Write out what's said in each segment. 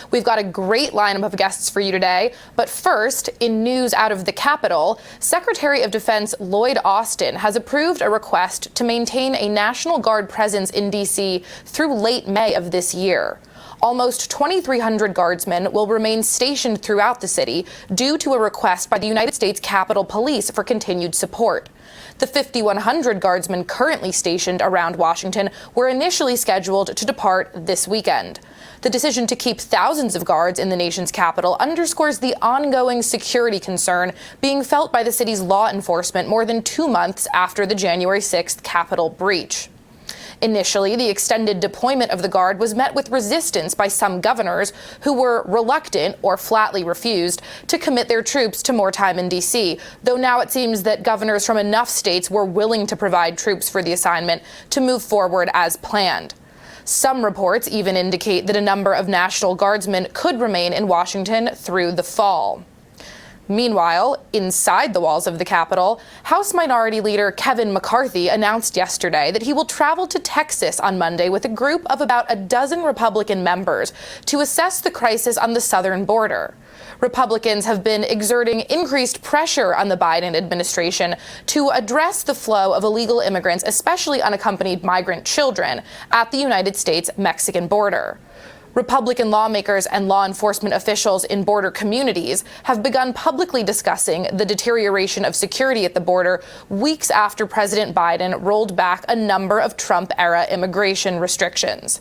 We've got a great lineup of guests for you today, but first, in news out of the Capitol, Secretary of Defense Lloyd Austin has approved a request to maintain a National Guard presence in D.C. through late May of this year. Almost 2,300 guardsmen will remain stationed throughout the city due to a request by the United States Capitol Police for continued support. The 5,100 guardsmen currently stationed around Washington were initially scheduled to depart this weekend. The decision to keep thousands of guards in the nation's capital underscores the ongoing security concern being felt by the city's law enforcement more than 2 months after the January 6th Capitol breach. Initially, the extended deployment of the Guard was met with resistance by some governors who were reluctant or flatly refused to commit their troops to more time in D.C., though now it seems that governors from enough states were willing to provide troops for the assignment to move forward as planned. Some reports even indicate that a number of National Guardsmen could remain in Washington through the fall. Meanwhile, inside the walls of the Capitol, House Minority Leader Kevin McCarthy announced yesterday that he will travel to Texas on Monday with a group of about a dozen Republican members to assess the crisis on the southern border. Republicans have been exerting increased pressure on the Biden administration to address the flow of illegal immigrants, especially unaccompanied migrant children, at the United States-Mexican border. Republican lawmakers and law enforcement officials in border communities have begun publicly discussing the deterioration of security at the border weeks after President Biden rolled back a number of Trump-era immigration restrictions.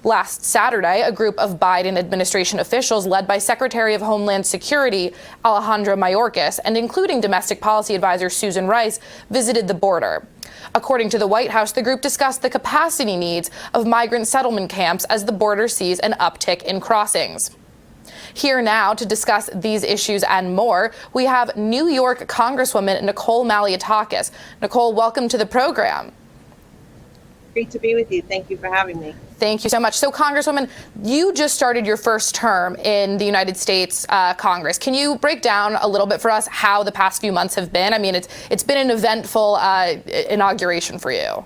Last Saturday, a group of Biden administration officials led by Secretary of Homeland Security Alejandro Mayorkas and including domestic policy advisor Susan Rice visited the border. According to the White House, the group discussed the capacity needs of migrant settlement camps as the border sees an uptick in crossings. Here now to discuss these issues and more, we have New York Congresswoman Nicole Malliotakis. Nicole, welcome to the program. Great to be with you. Thank you for having me. Thank you so much. So, Congresswoman, you just started your first term in the United States Congress. Can you break down a little bit for us how the past few months have been? I mean, it's been an eventful inauguration for you.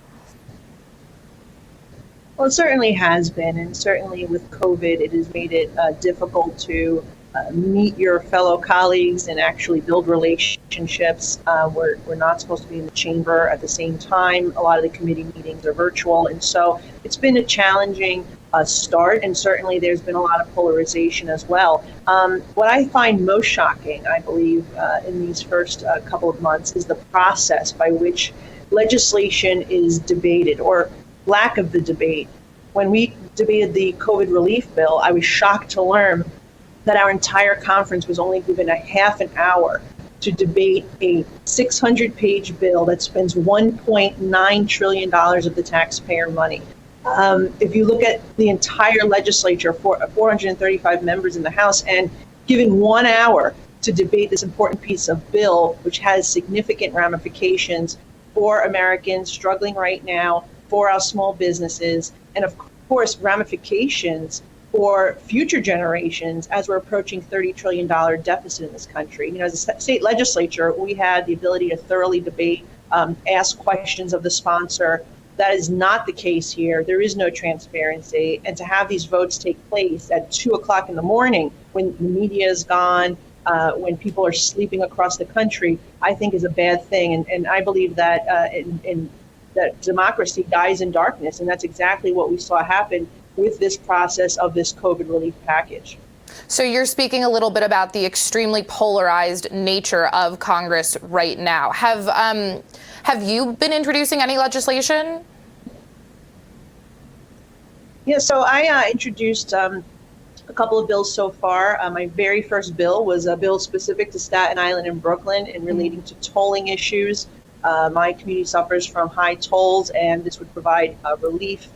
Well, it certainly has been, and certainly with COVID, it has made it difficult to meet your fellow colleagues and actually build relationships. We're not supposed to be in the chamber at the same time. A lot of the committee meetings are virtual, and so it's been a challenging start, and certainly there's been a lot of polarization as well. What I find most shocking, I believe, in these first couple of months is the process by which legislation is debated, or lack of the debate. When we debated the COVID relief bill, I was shocked to learn that our entire conference was only given a half an hour to debate a 600-page bill that spends $1.9 trillion of the taxpayer money. If you look at the entire legislature, 435 members in the House, and given 1 hour to debate this important piece of bill, which has significant ramifications for Americans struggling right now, for our small businesses, and of course, ramifications for future generations as we're approaching $30 trillion deficit in this country. You know, as a state legislature, we had the ability to thoroughly debate, ask questions of the sponsor. That is not the case here. There is no transparency. And to have these votes take place at 2 o'clock in the morning when the media is gone, when people are sleeping across the country, I think is a bad thing. And I believe that that democracy dies in darkness. And that's exactly what we saw happen with this process of this COVID relief package. So you're speaking a little bit about the extremely polarized nature of Congress right now. Have you been introducing any legislation? Yeah, so I introduced a couple of bills so far. My very first bill was a bill specific to Staten Island and Brooklyn and relating to tolling issues. My community suffers from high tolls, and this would provide relief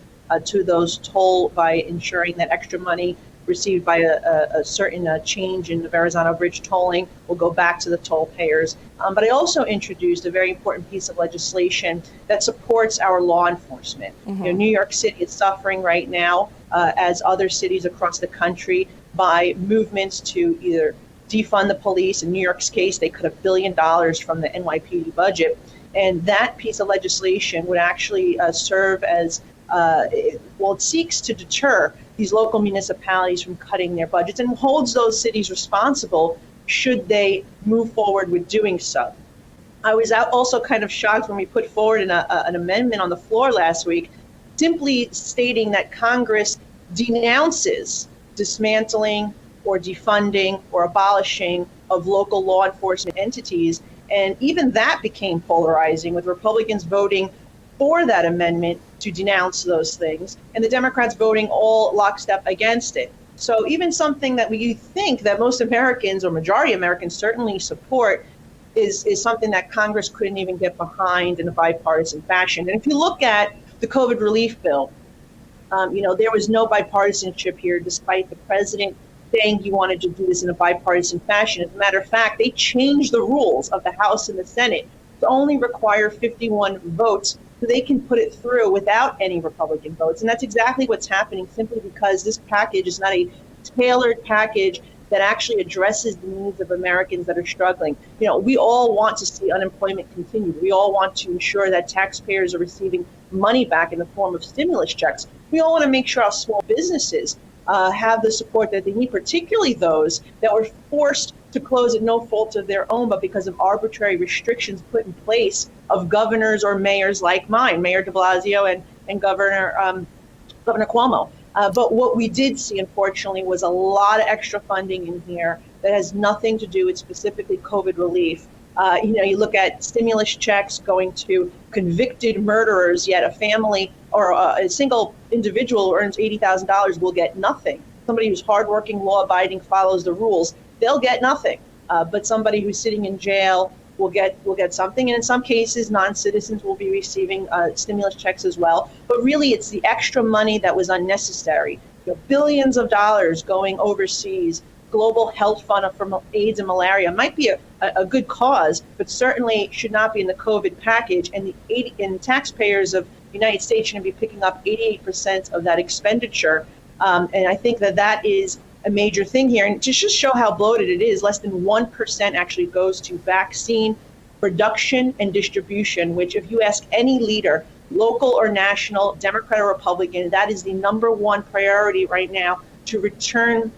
to those toll by ensuring that extra money received by a certain change in the Verrazano Bridge tolling will go back to the toll payers. But I also introduced a very important piece of legislation that supports our law enforcement. Mm-hmm. You know, New York City is suffering right now, as other cities across the country, by movements to either defund the police. In New York's case, they cut $1 billion from the NYPD budget. And that piece of legislation would actually serve as it seeks to deter these local municipalities from cutting their budgets and holds those cities responsible should they move forward with doing so. I was also kind of shocked when we put forward an amendment on the floor last week, simply stating that Congress denounces dismantling or defunding or abolishing of local law enforcement entities. And even that became polarizing, with Republicans voting for that amendment to denounce those things, and the Democrats voting all lockstep against it. So even something that we think that most Americans, or majority Americans, certainly support is something that Congress couldn't even get behind in a bipartisan fashion. And if you look at the COVID relief bill, there was no bipartisanship here, despite the president saying he wanted to do this in a bipartisan fashion. As a matter of fact, they changed the rules of the House and the Senate to only require 51 votes so they can put it through without any Republican votes. And that's exactly what's happening, simply because this package is not a tailored package that actually addresses the needs of Americans that are struggling. We all want to see unemployment continue. We all want to ensure that taxpayers are receiving money back in the form of stimulus checks. We all want to make sure our small businesses have the support that they need, particularly those that were forced to close at no fault of their own, but because of arbitrary restrictions put in place of governors or mayors like mine, Mayor de Blasio and Governor Cuomo. But what we did see, unfortunately, was a lot of extra funding in here that has nothing to do with specifically COVID relief. You look at stimulus checks going to convicted murderers, yet a family or a single individual who earns $80,000 will get nothing. Somebody who's hardworking, law-abiding, follows the rules, they'll get nothing. But somebody who's sitting in jail will get something. And in some cases, non-citizens will be receiving stimulus checks as well. But really, it's the extra money that was unnecessary. Billions of dollars going overseas. Global health fund for AIDS and malaria might be a good cause, but certainly should not be in the COVID package. And taxpayers of the United States should be picking up 88% of that expenditure. And I think that is a major thing here. And to just show how bloated it is, less than 1% actually goes to vaccine production and distribution, which, if you ask any leader, local or national, Democrat or Republican, that is the number one priority right now, to return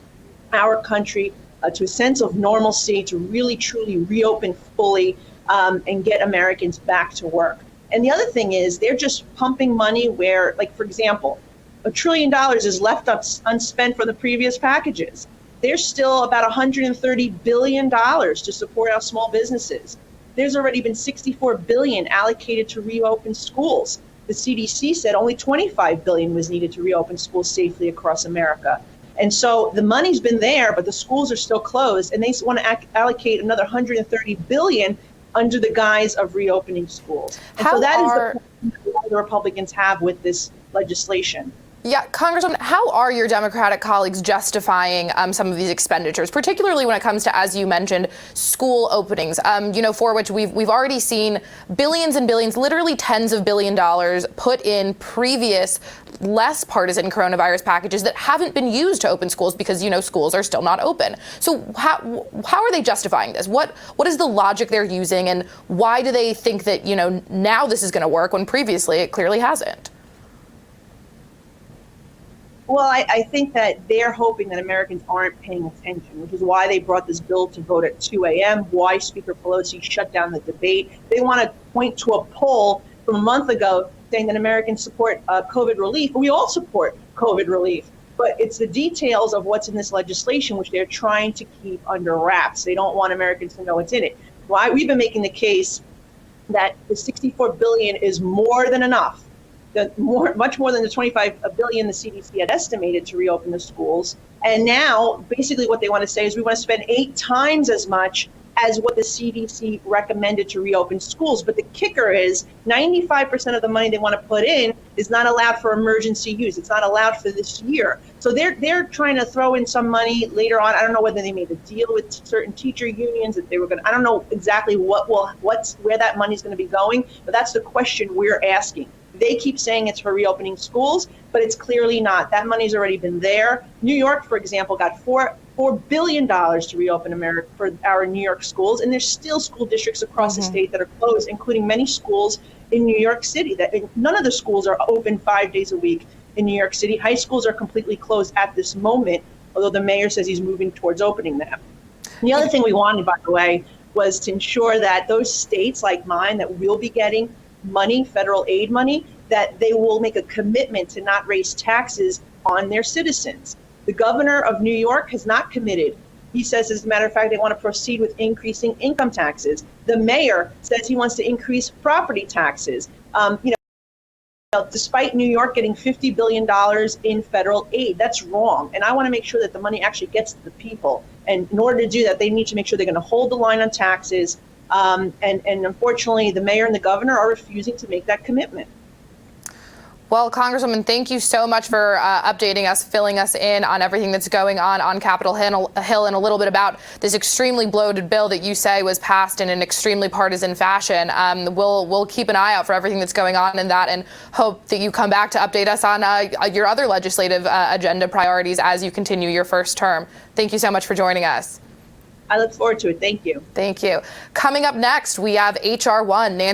our country to a sense of normalcy, to really truly reopen fully and get Americans back to work. And the other thing is, they're just pumping money where, like, for example, $1 trillion is left unspent from the previous packages. There's still about $130 billion to support our small businesses. There's already been $64 billion allocated to reopen schools. The CDC said only $25 billion was needed to reopen schools safely across America. And so the money's been there, but the schools are still closed, and they want to allocate another $130 billion under the guise of reopening schools. And so that is the problem the Republicans have with this legislation. Yeah, Congresswoman, how are your Democratic colleagues justifying some of these expenditures, particularly when it comes to, as you mentioned, school openings, for which we've already seen billions and billions, literally tens of $billions put in previous less partisan coronavirus packages that haven't been used to open schools because, schools are still not open. So how are they justifying this? What is the logic they're using, and why do they think that, now this is going to work when previously it clearly hasn't? Well, I think that they're hoping that Americans aren't paying attention, which is why they brought this bill to vote at 2 a.m., why Speaker Pelosi shut down the debate. They want to point to a poll from a month ago saying that Americans support COVID relief. We all support COVID relief, but it's the details of what's in this legislation which they're trying to keep under wraps. They don't want Americans to know what's in it. Why we've been making the case that the $64 billion is more than enough. Much more than the $25 billion the CDC had estimated to reopen the schools. And now, basically what they want to say is we want to spend 8 times as much as what the CDC recommended to reopen schools. But the kicker is 95% of the money they want to put in is not allowed for emergency use. It's not allowed for this year. So they're trying to throw in some money later on. I don't know whether they made a deal with certain teacher unions that they were going to, I don't know exactly where that money is going to be going, but that's the question we're asking. They keep saying it's for reopening schools, but it's clearly not. That money's already been there. New York, for example, got $4 billion to reopen America for our New York schools, and there's still school districts across the state that are closed, including many schools in New York City. That none of the schools are open 5 days a week in New York City. High schools are completely closed at this moment, although the mayor says he's moving towards opening them. The other thing we wanted, by the way, was to ensure that those states like mine that will be getting money, federal aid money, that they will make a commitment to not raise taxes on their citizens. The governor of New York has not committed. He says, as a matter of fact, they want to proceed with increasing income taxes. The mayor says he wants to increase property taxes. Despite New York getting $50 billion in federal aid, that's wrong. And I want to make sure that the money actually gets to the people. And in order to do that, they need to make sure they're going to hold the line on taxes. And unfortunately, the mayor and the governor are refusing to make that commitment. Well, Congresswoman, thank you so much for updating us, filling us in on everything that's going on Capitol Hill, and a little bit about this extremely bloated bill that you say was passed in an extremely partisan fashion. We'll keep an eye out for everything that's going on in that, and hope that you come back to update us on your other legislative agenda priorities as you continue your first term. Thank you so much for joining us. I look forward to it. Thank you. Thank you. Coming up next, we have H.R. 1. Nancy